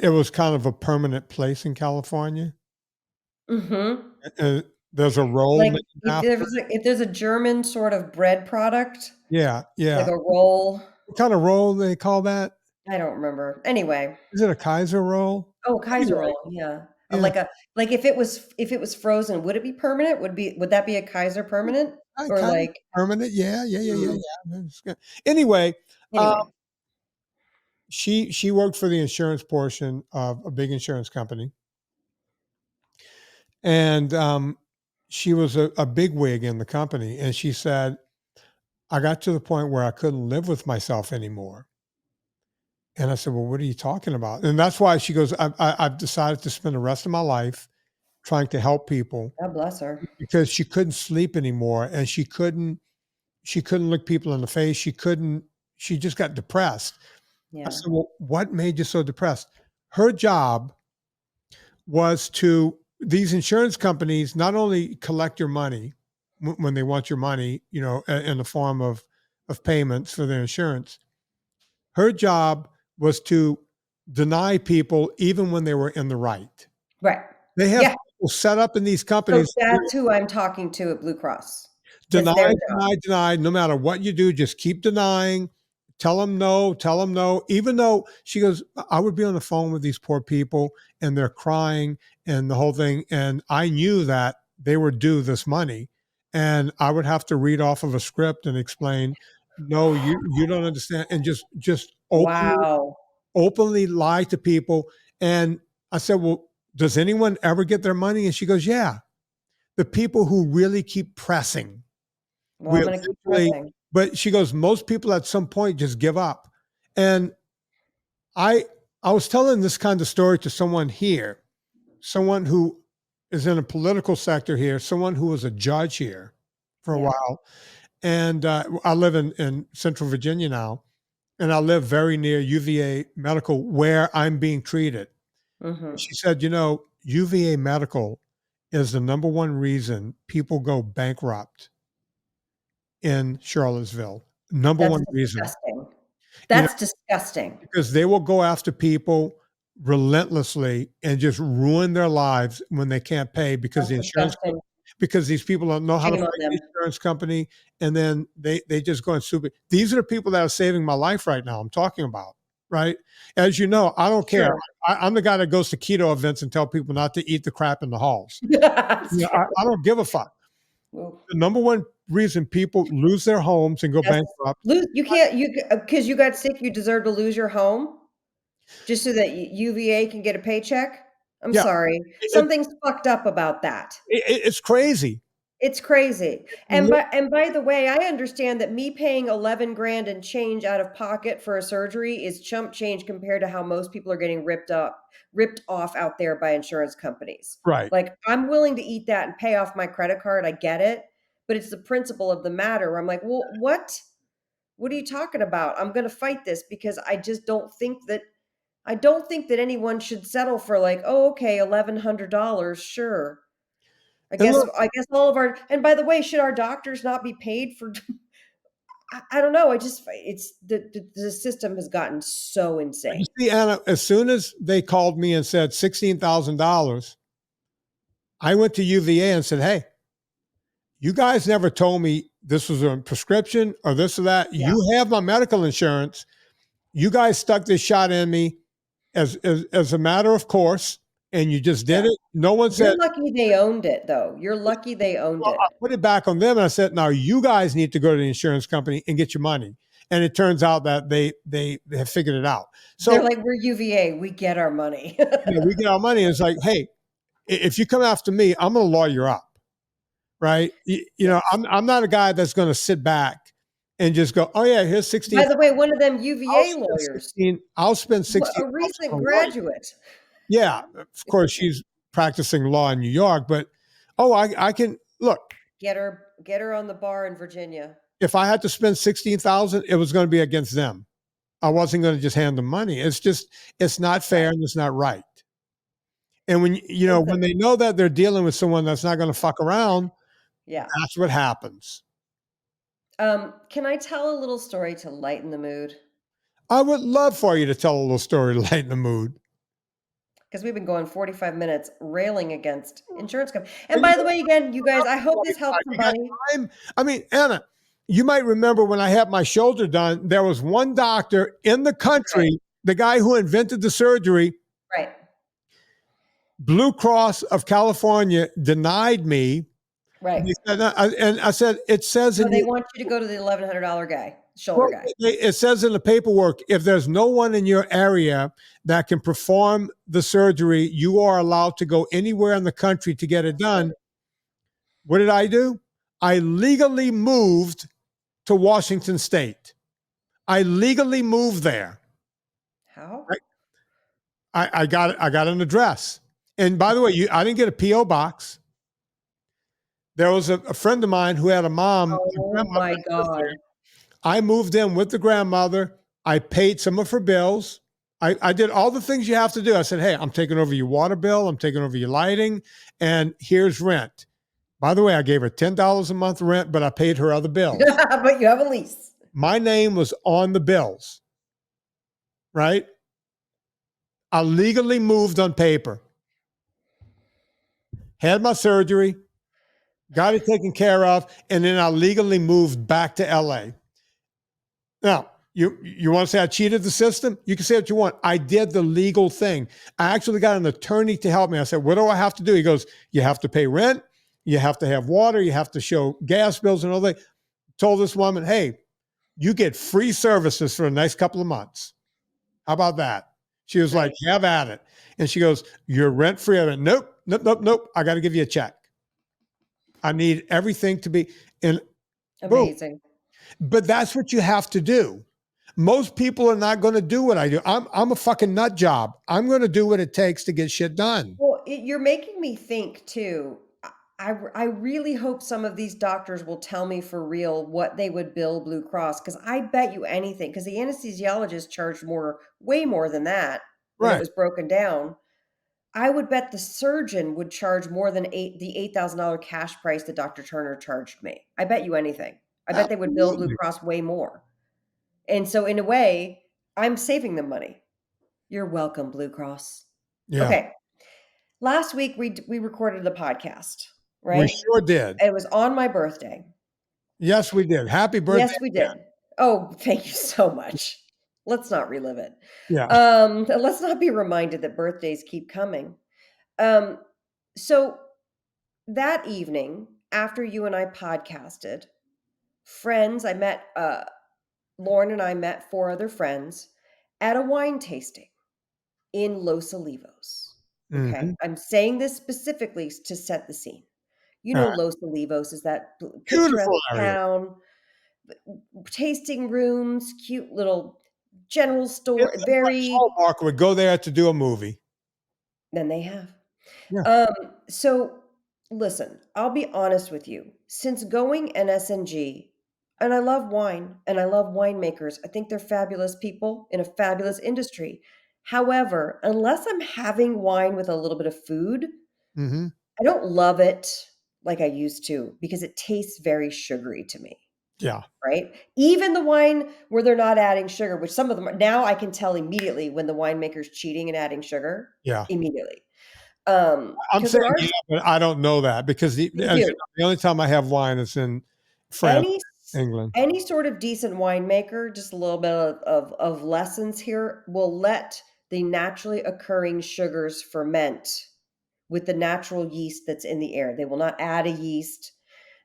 It was kind of a permanent place in California. Mm-hmm. There's a roll. If there's a German sort of bread product. Yeah. Like a roll. What kind of roll they call that? I don't remember. Anyway. Is it a Kaiser roll? Oh, Kaiser roll. Yeah. Yeah. If it was frozen, would it be permanent? Would that be a Kaiser permanent? Or permanent? Yeah. Anyway. She worked for the insurance portion of a big insurance company. And she was a big wig in the company. And she said, I got to the point where I couldn't live with myself anymore. And I said, well, what are you talking about? And that's why she goes, I've decided to spend the rest of my life trying to help people. God bless her. Because she couldn't sleep anymore. And she couldn't look people in the face. She just got depressed. Yeah. I said, well, what made you so depressed? Her job was these insurance companies not only collect your money when they want your money, in the form of payments for their insurance. Her job was to deny people even when they were in the right. Right. They have people set up in these companies. So that's who I'm talking to at Blue Cross. Deny, no matter what you do, just keep denying. Tell them no. Even though she goes, I would be on the phone with these poor people and they're crying and the whole thing. And I knew that they were due this money. And I would have to read off of a script and explain, no, you don't understand. And just openly lie to people. And I said, well, does anyone ever get their money? And she goes, yeah. The people who really keep pressing. Well, I'm going to keep pressing. But she goes, most people at some point just give up. And I was telling this kind of story to someone here, someone who is in a political sector here, someone who was a judge here for a while. And I live in Central Virginia now. and I live very near UVA Medical where I'm being treated. Mm-hmm. She said, UVA Medical is the number one reason people go bankrupt in Charlottesville. Number That's one reason. disgusting. That's disgusting. Because they will go after people relentlessly and just ruin their lives when they can't pay because That's disgusting. because these people don't know how to Shame on fight them. the insurance company, and then they just go and sue it. These are the people that are saving my life right now. I'm talking about, right? As you know, I don't care. Sure. I'm the guy that goes to keto events and tell people not to eat the crap in the halls. That's I don't give a fuck. true. The number one reason people lose their homes and go bankrupt. You can't, because you got sick, you deserve to lose your home just so that UVA can get a paycheck. I'm sorry. Something's fucked up about that. It's crazy. It's crazy. And by the way, I understand that me paying 11 grand and change out of pocket for a surgery is chump change compared to how most people are getting ripped off out there by insurance companies. Right. Like, I'm willing to eat that and pay off my credit card. I get it. But it's the principle of the matter where I'm like, well, what are you talking about? I'm going to fight this because I just don't think that anyone should settle for like, oh, okay, $1,100. Sure. I guess all of our, and by the way, should our doctors not be paid for, I don't know. It's the system has gotten so insane. You see, Anna, as soon as they called me and said $16,000, I went to UVA and said, hey, you guys never told me this was a prescription or this or that. Yeah. You have my medical insurance. You guys stuck this shot in me as a matter of course, and you just did it. No one said. You're lucky they owned it, though. You're lucky they owned it. I put it back on them, and I said, now you guys need to go to the insurance company and get your money. And it turns out that they have figured it out. So they're like, we're UVA. We get our money. We get our money. And it's like, hey, if you come after me, I'm going to lawyer up. Right. I'm not a guy that's going to sit back and just go, oh yeah, here's 16. By the way, one of them UVA lawyers. I'll spend 16. A recent graduate. Yeah. Of course, she's practicing law in New York, but I can look. Get her on the bar in Virginia. If I had to spend $16,000, it was going to be against them. I wasn't going to just hand them money. It's not fair and it's not right. And when when they know that they're dealing with someone that's not going to fuck around, that's what happens. Can I tell a little story to lighten the mood? I would love for you to tell a little story to lighten the mood. Because we've been going 45 minutes railing against insurance companies. And by the way, again, you guys, I hope this helps somebody. I mean, Anna, you might remember when I had my shoulder done, there was one doctor in the country, the guy who invented the surgery. Right. Blue Cross of California denied me. Right. And I said, it says they want you to go to the $1,100 guy, shoulder guy. It says in the paperwork, if there's no one in your area that can perform the surgery, you are allowed to go anywhere in the country to get it done. What did I do? I legally moved to Washington State. I legally moved there. How? I got an address. And by the way, I didn't get a P.O. box. There was a friend of mine who had a mom. Oh, my God. I moved in with the grandmother. I paid some of her bills. I did all the things you have to do. I said, hey, I'm taking over your water bill. I'm taking over your lighting. And here's rent. By the way, I gave her $10 a month rent, but I paid her other bills. But you have a lease. My name was on the bills. Right? I legally moved on paper. Had my surgery. Got it taken care of, and then I legally moved back to LA. Now, you want to say I cheated the system? You can say what you want. I did the legal thing. I actually got an attorney to help me. I said, what do I have to do? He goes, you have to pay rent, you have to have water, you have to show gas bills and all that. Told this woman, hey, you get free services for a nice couple of months. How about that? She was like, have at it. And she goes, you're rent free. I went, nope. I got to give you a check. I need everything to be amazing. Boom. But that's what you have to do. Most people are not going to do what I do. I'm a fucking nut job. I'm going to do what it takes to get shit done. Well, you're making me think too. I really hope some of these doctors will tell me for real what they would bill Blue Cross, because I bet you anything, because the anesthesiologist charged way more than that when it Right. was broken down. I would bet the surgeon would charge more than the $8,000 cash price that Dr. Turner charged me. I bet you anything. I bet they would bill Blue Absolutely. Cross way more. And so in a way, I'm saving them money. You're welcome, Blue Cross. Yeah. Okay. Last week we recorded the podcast, We right? sure did. It was on my birthday. Yes, we did. Happy birthday. Yes, we did. Oh, thank you so much. Let's not relive it. Yeah. Let's not be reminded that birthdays keep coming. So that evening, after you and I podcasted, friends, I met Lauren and I met 4 other friends at a wine tasting in Los Olivos. Okay. Mhm. I'm saying this specifically to set the scene. You All know, right. Los Olivos is that picturesque Beautiful area. town, tasting rooms, cute little general It store, looked like very, Hallmark would go there to do a movie. then they have. Yeah. So listen, I'll be honest with you. Since going NSNG, and I love wine and I love winemakers, I think they're fabulous people in a fabulous industry. However, unless I'm having wine with a little bit of food, Mhm. I don't love it like I used to because it tastes very sugary to me. Yeah. Right? Even the wine where they're not adding sugar, which some of them are, now I can tell immediately when the winemaker's cheating and adding sugar, Yeah. immediately. I'm Because saying there are, yeah, but I don't know that because you as you do. know, the only time I have wine is in France, Any England. any sort of decent winemaker, just a little bit of lessons here, will let the naturally occurring sugars ferment with the natural yeast that's in the air. They will not add a yeast.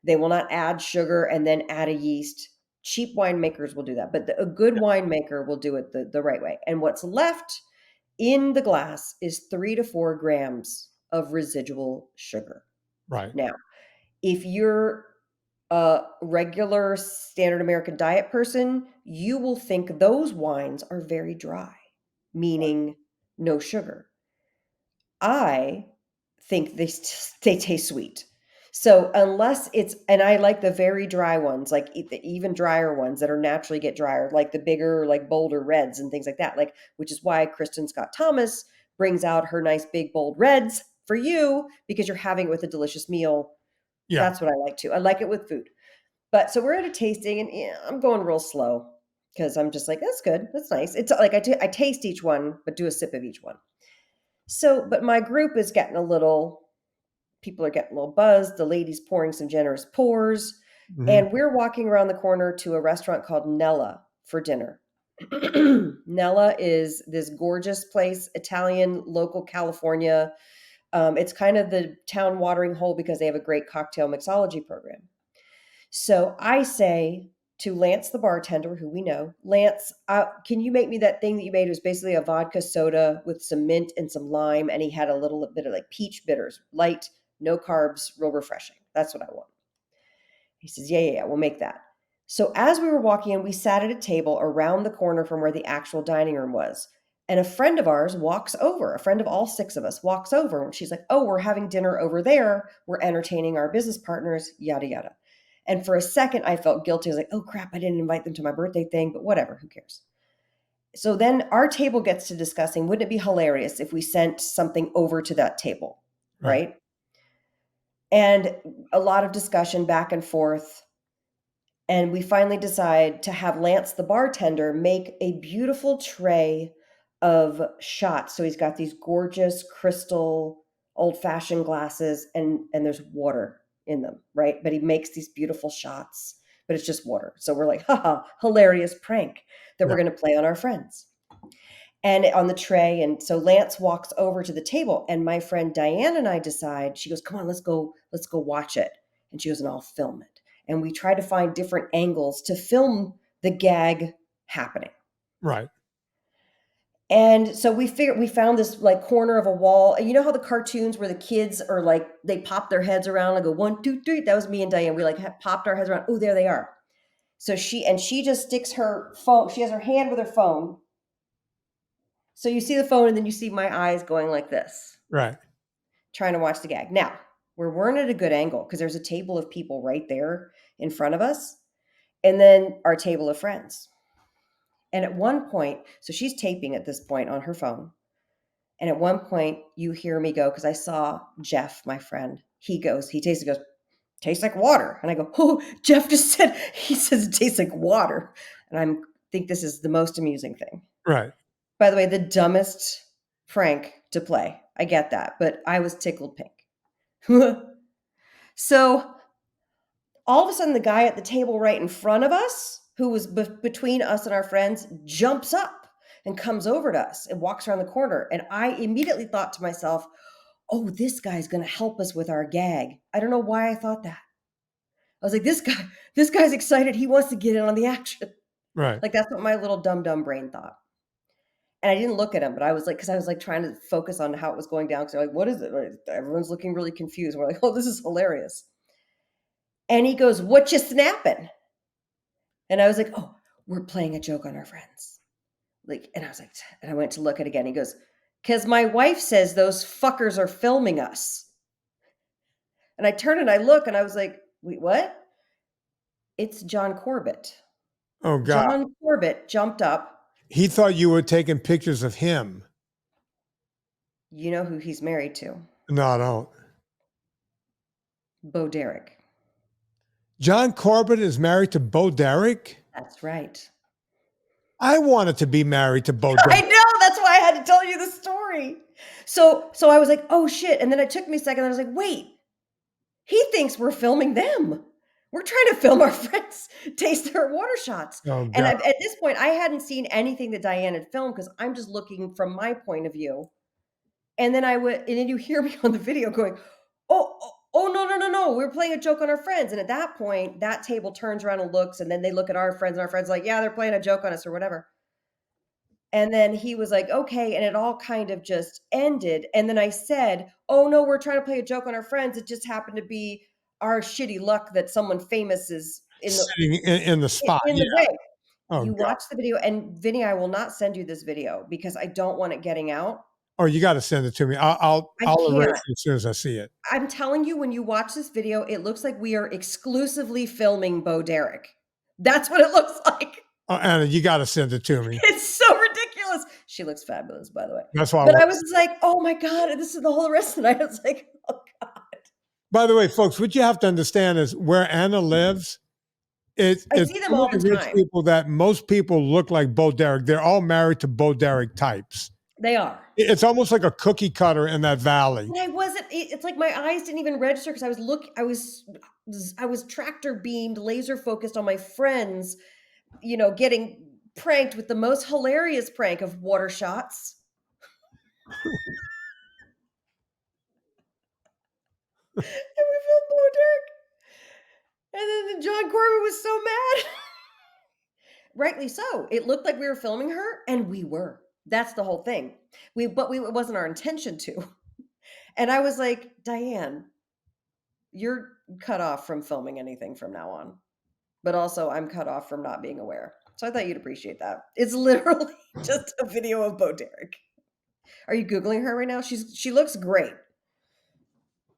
They will not add sugar and then add a yeast. Cheap winemakers will do that, but a good Yeah. winemaker will do it the right way. And what's left in the glass is 3 to 4 grams of residual sugar. Right. Now, if you're a regular standard American diet person, you will think those wines are very dry, meaning no sugar. I think they taste sweet. So unless it's, and I like the very dry ones, like the even drier ones that are naturally get drier, like the bigger, like bolder reds and things like that. Like, which is why Kristen Scott Thomas brings out her nice big bold reds for you because you're having it with a delicious meal. Yeah. That's what I like too. I like it with food. But so we're at a tasting, and yeah, I'm going real slow because I'm just like, that's good, that's nice. It's like I taste each one, but do a sip of each one. So, but my group is getting a little, people are getting a little buzzed. The lady's pouring some generous pours. Mhm. And we're walking around the corner to a restaurant called Nella for dinner. Nella is this gorgeous place, Italian, local California. It's kind of the town watering hole because they have a great cocktail mixology program. So I say to Lance, the bartender, who we know, Lance, can you make me that thing that you made? It was basically a vodka soda with some mint and some lime. And he had a little bit of like peach bitters, light, no carbs, real refreshing. That's what I want. He says, yeah, we'll make that. So as we were walking in, we sat at a table around the corner from where the actual dining room was. And a friend of ours walks over, a friend of all 6 of us walks over. And she's like, oh, we're having dinner over there. We're entertaining our business partners, yada, yada. And for a second, I felt guilty. I was like, oh, crap, I didn't invite them to my birthday thing, but whatever, who cares? So then our table gets to discussing, wouldn't it be hilarious if we sent something over to that table, Right. right? And a lot of discussion back and forth. And we finally decide to have Lance, the bartender, make a beautiful tray of shots. So he's got these gorgeous crystal old-fashioned glasses and there's water in them, right? But he makes these beautiful shots, but it's just water. So we're like, haha, hilarious prank that Yeah. we're going to play on our friends. And on the tray, and so Lance walks over to the table, and my friend Diane and I decide, she goes, come on, let's go watch it. And she goes, and I'll film it. And we try to find different angles to film the gag happening. Right. And so we found this like corner of a wall. And you know how the cartoons where the kids are like, they pop their heads around and go 1, 2, 3. That was me and Diane. We like popped our heads around. Oh, there they are. So she just sticks her phone. She has her hand with her phone. So you see the phone and then you see my eyes going like this. Right. Trying to watch the gag. Now, we weren't at a good angle because there's a table of people right there in front of us, and then our table of friends. And at one point, so she's taping at this point on her phone. And at one point, you hear me go, because I saw Jeff, my friend, he tastes it, goes, tastes like water. And I go, oh, Jeff just said, he says it tastes like water. And I think this is the most amusing thing. Right. By the way, the dumbest prank to play. I get that, but I was tickled pink. So all of a sudden, the guy at the table right in front of us, who was between us and our friends, jumps up and comes over to us and walks around the corner. And I immediately thought to myself, oh, this guy's going to help us with our gag. I don't know why I thought that. I was like, this guy's excited. He wants to get in on the action. Right. Like, that's what my little dumb brain thought. And I didn't look at him, but I was like, because I was like trying to focus on how it was going down. Because they're like, what is it? Everyone's looking really confused. We're like, oh, this is hilarious. And he goes, what you snapping? And I was like, oh, we're playing a joke on our friends. Like, and I was like, and I went to look at it again. He goes, because my wife says those fuckers are filming us. And I turn and I look and I was like, wait, what? It's John Corbett. Oh, God. John Corbett jumped up. He thought you were taking pictures of him. You know who he's married to? No, I don't. Bo Derek. John Corbett is married to Bo Derek? That's right. I wanted to be married to Bo Derek. I know. That's why I had to tell you the story. So I was like, oh, shit. And then it took me a second. I was like, wait, he thinks we're filming them. We're trying to film our friends taste their water shots. Oh, and at this point, I hadn't seen anything that Diane had filmed because I'm just looking from my point of view. And then and then you hear me on the video going, oh, no. We're playing a joke on our friends. And at that point, that table turns around and looks, and then they look at our friends, and our friends are like, yeah, they're playing a joke on us or whatever. And then he was like, okay. And it all kind of just ended. And then I said, oh, no, we're trying to play a joke on our friends. It just happened to be our shitty luck that someone famous is sitting in the spot. In the way. Oh, you watch the video. And Vinnie, I will not send you this video because I don't want it getting out. Oh, you got to send it to me. I'll erase it as soon as I see it. I'm telling you, when you watch this video, it looks like we are exclusively filming Bo Derek. That's what it looks like. Oh, Anna, you got to send it to me. It's so ridiculous. She looks fabulous, by the way. That's why. But I was like, oh my God. And this is the whole rest of the night. I was like, oh God. By the way, folks, what you have to understand is where Anna lives, I see them all the time. People that most people look like Bo Derek. They're all married to Bo Derek types. They are. It's almost like a cookie cutter in that valley. And I wasn't. It's like my eyes didn't even register because I was tractor beamed, laser focused on my friends, getting pranked with the most hilarious prank of water shots. And we filmed Bo Derek. And then John Corbett was so mad. Rightly so. It looked like we were filming her, and we were. That's the whole thing. It wasn't our intention to. And I was like, Diane, you're cut off from filming anything from now on. But also, I'm cut off from not being aware. So I thought you'd appreciate that. It's literally just a video of Bo Derek. Are you Googling her right now? She looks great.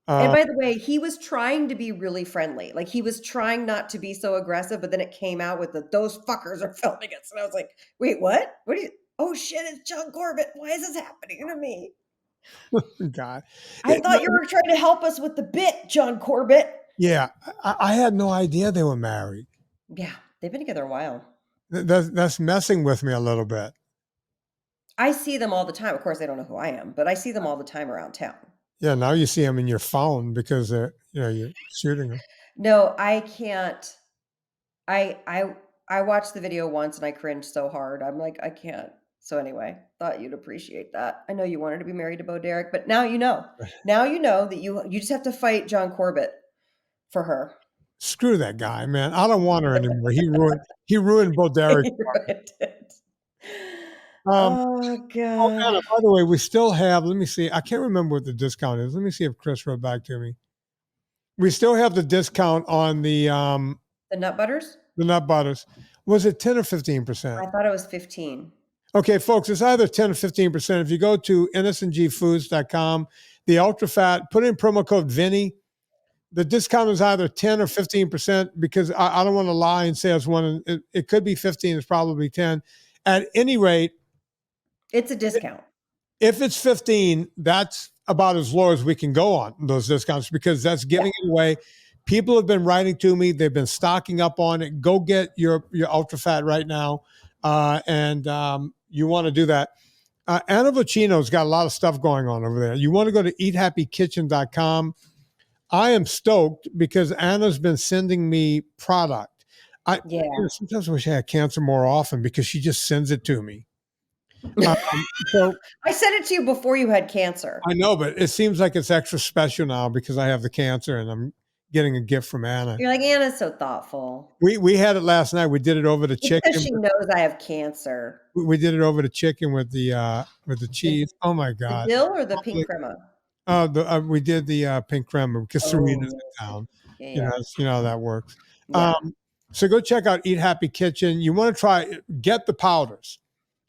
And by the way, he was trying to be really friendly. Like, he was trying not to be so aggressive, but then it came out with those fuckers are filming us. And I was like, wait, what? Oh shit, it's John Corbett. Why is this happening to me? God. I thought you were trying to help us with the bit, John Corbett. Yeah. I had no idea they were married. Yeah. They've been together a while. That's messing with me a little bit. I see them all the time. Of course, they don't know who I am, but I see them all the time around town. Yeah, now you see them in your phone because you're shooting them. No, I can't. I watched the video once and I cringed so hard. I'm like, I can't. So anyway, thought you'd appreciate that. I know you wanted to be married to Bo Derek, but now you know. Now you know that you just have to fight John Corbett for her. Screw that guy, man. I don't want her anymore. He ruined Bo Derek. He ruined it. Oh, God. Anna, by the way, we still have, let me see. I can't remember what the discount is. Let me see if Chris wrote back to me. We still have the discount on the nut butters? The nut butters. Was it 10 or 15%? I thought it was 15. Okay, folks, it's either 10 or 15%. If you go to nsngfoods.com, the ultra fat, put in promo code Vinnie, The discount is either 10 or 15% because I don't want to lie and say it's one. It could be 15. It's probably 10. At any rate, it's a discount. If it's 15, that's about as low as we can go on those discounts because that's giving it away. People have been writing to me. They've been stocking up on it. Go get your ultra fat right now. And you want to do that. Anna Vocino's got a lot of stuff going on over there. You want to go to eathappykitchen.com. I am stoked because Anna's been sending me product. Sometimes I wish I had cancer more often because she just sends it to me. So I sent it to you before you had cancer. I know, but it seems like it's extra special now because I have the cancer and I'm getting a gift from Anna. You're like, Anna's so thoughtful. We had it last night. We did it over the chicken. Because she knows I have cancer. We did it over the chicken with the cheese. Oh my God. The dill or the pink crema? We did the pink crema because Serena's in town. You know how that works. Yeah. So go check out Eat Happy Kitchen. You want to get the powders.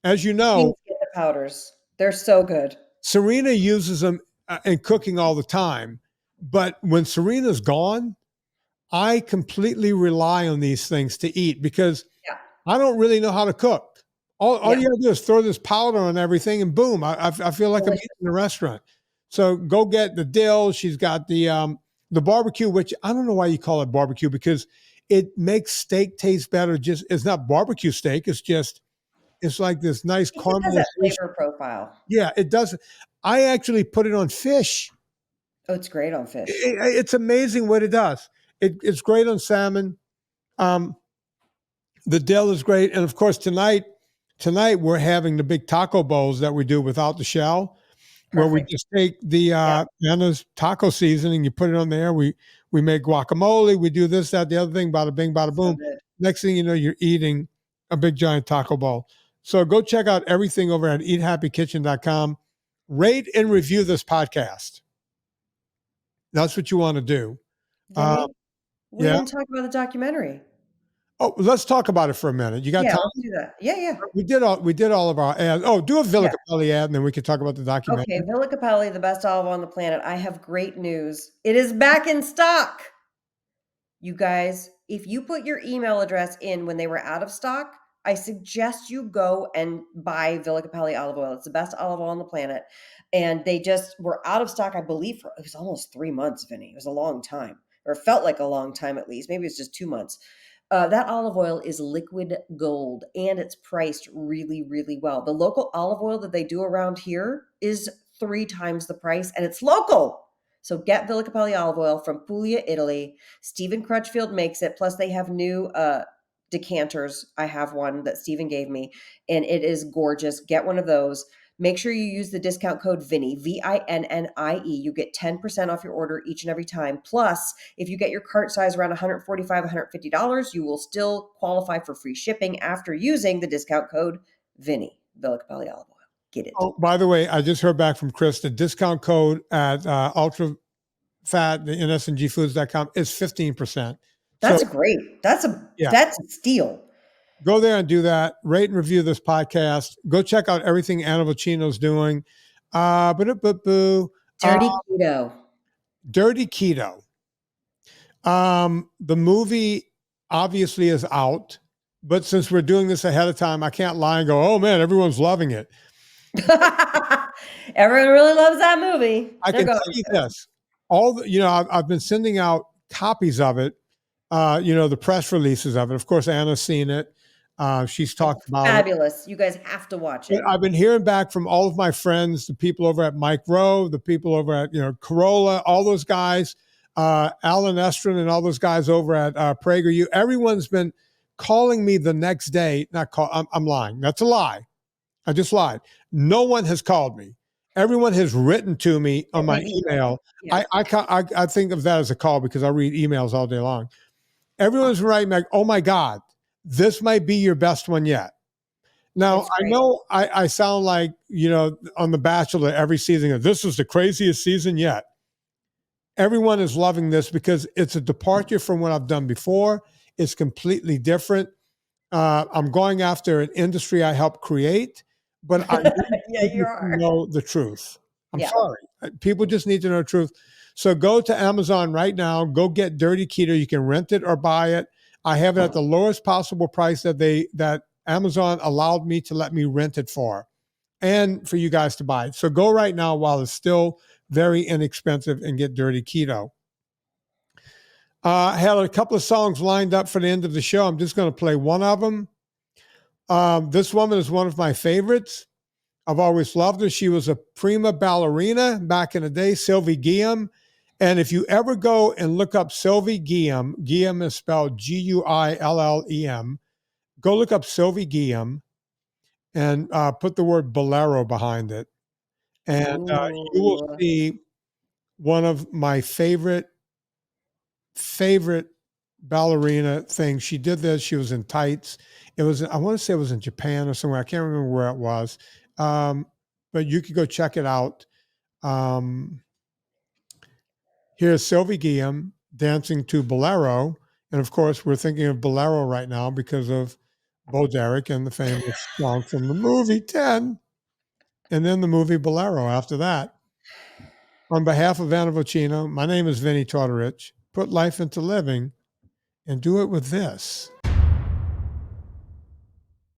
As you know, get the powders. They're so good. Serena uses them in cooking all the time. But when Serena's gone, I completely rely on these things to eat because I don't really know how to cook. All you gotta do is throw this powder on everything and boom, I feel like I'm eating in a restaurant. So go get the dill. She's got the barbecue, which I don't know why you call it barbecue because it makes steak taste better. It's not barbecue steak. It's like this nice caramel flavor profile. Yeah, it does. I actually put it on fish. Oh, it's great on fish. It's amazing what it does. It's great on salmon. The dill is great. And of course, tonight we're having the big taco bowls that we do without the shell. Perfect. Where we just take the Anna's taco seasoning, you put it on there. We make guacamole. We do this, that, the other thing, bada bing, bada boom. So next thing you know, you're eating a big giant taco bowl. So go check out everything over at eathappykitchen.com. Rate and review this podcast. That's what you want to do. We didn't talk about the documentary. Oh, let's talk about it for a minute. You got time? Let's do that. Yeah. We did all of our ads. Oh, do a Villa Capelli ad, and then we can talk about the documentary. Okay, Villa Capelli, the best olive on the planet. I have great news. It is back in stock. You guys, if you put your email address in when they were out of stock, I suggest you go and buy Villa Capelli olive oil. It's the best olive oil on the planet. And they just were out of stock, I believe, it was almost 3 months, Vinnie. It was a long time, or felt like a long time at least. Maybe it's just 2 months. That olive oil is liquid gold, and it's priced really, really well. The local olive oil that they do around here is 3 times the price, and it's local. So get Villa Capelli olive oil from Puglia, Italy. Stephen Crutchfield makes it. Plus, they have new decanters. I have one that Stephen gave me, and it is gorgeous. Get one of those. Make sure you use the discount code Vinnie, VINNIE. You get 10% off your order each and every time. Plus, if you get your cart size around $145, $150, you will still qualify for free shipping after using the discount code Vinnie, Villa Capelli olive oil. Get it. Oh, by the way, I just heard back from Chris. The discount code at Ultra Fat, the NSNGFoods.com is 15%. That's great. That's a steal. Go there and do that. Rate and review this podcast. Go check out everything Anna Vocino's doing. Dirty Keto. Dirty Keto. The movie obviously is out, but since we're doing this ahead of time, I can't lie and go, oh man, everyone's loving it. Everyone really loves that movie. I can tell you this. I've been sending out copies of it, the press releases of it. Of course, Anna's seen it. She's talked about it. Fabulous. You guys have to watch it. I've been hearing back from all of my friends, the people over at Mike Rowe, the people over at, Corolla, all those guys, Alan Estrin and all those guys over at PragerU. Everyone's been calling me the next day. I'm lying. That's a lie. I just lied. No one has called me. Everyone has written to me on my email. Yeah. I think of that as a call because I read emails all day long. Everyone's writing back, oh my God, this might be your best one yet. Now, I know I sound like, on The Bachelor every season, this is the craziest season yet. Everyone is loving this because it's a departure from what I've done before. It's completely different. I'm going after an industry I helped create, but I you are. know the truth. I'm sorry. People just need to know the truth. So go to Amazon right now. Go get Dirty Keto. You can rent it or buy it. I have it at the lowest possible price that Amazon allowed me to let me rent it for, and for you guys to buy it. So go right now while it's still very inexpensive and get Dirty Keto. I had a couple of songs lined up for the end of the show. I'm just going to play one of them. This woman is one of my favorites. I've always loved her. She was a prima ballerina back in the day, Sylvie Guillaume. And if you ever go and look up Sylvie Guillaume, Guillaume is spelled Guillem. Go look up Sylvie Guillaume and put the word bolero behind it. And you will see one of my favorite ballerina things. She did this. She was in tights. It was, I want to say it was in Japan or somewhere. I can't remember where it was. But you could go check it out. Here's Sylvie Guillaume dancing to Bolero. And of course, we're thinking of Bolero right now because of Bo Derek and the famous song from the movie 10. And then the movie Bolero after that. On behalf of Anna Vocino, my name is Vinnie Tortorich. Put life into living and do it with this.